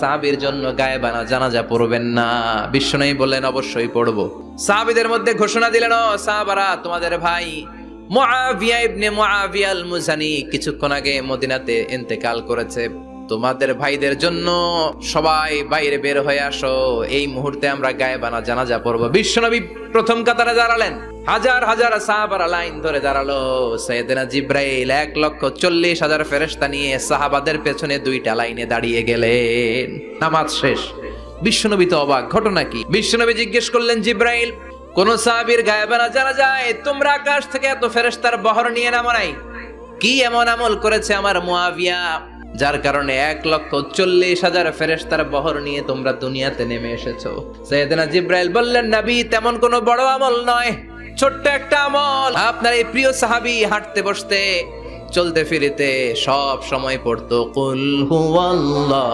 সাহাবীর জন্য গায়েবানা জানাজা পড়বেন না? বিশ্বনবী বললেন অবশ্যই পড়ব। সাহাবীদের মধ্যে ঘোষণা দিলেন, ও সাহাবারা, তোমাদের ভাই মুআবিয়া ইবনে মুআবিয়া আল মুজানি কিছুক্ষণ আগে মদিনাতে ইন্তেকাল করেছে। তোমাদের ভাইদের জন্য সবাই বাইরে বের হয়ে আসো, এই মুহূর্তে আমরা গায়েবানা জানাজা পড়ব। বিশ্বনবী প্রথম কাতারে দাঁড়ালেন, হাজার হাজার সাহাবারা লাইন ধরে দাঁড়ালো। সাইয়েদনা জিব্রাইল 1,40,000 ফেরেশতা নিয়ে সাহাবাদের পেছনে দুইটা লাইনে দাঁড়িয়ে গেলেন। নামাজ শেষ, বিশ্বনবী তো অবাক, ঘটনা কি? বিশ্বনবী জিজ্ঞেস করলেন, জিব্রাইল, কোন সাহাবীর গায়েবানা জানা যায়? তোমরা আকাশ থেকে এত ফেরেশতার বহর নিয়ে নামো নাই? কি এমন আমল করেছে আমার মুআবিয়া যার কারণে 1,40,000 ফেরেশতার বহর নিয়ে তোমরা দুনিয়াতে নেমে এসেছো? সাইয়েদনা জিব্রাইল বললেন, নবী, তেমন কোনো বড় আমল নয়, ছোট্ট একটা আমল। আপনার এই প্রিয় সাহাবী হাঁটতে বসতে চলতে ফিরিতে সব সময় পড়তো কুল হুয়াল্লাহ।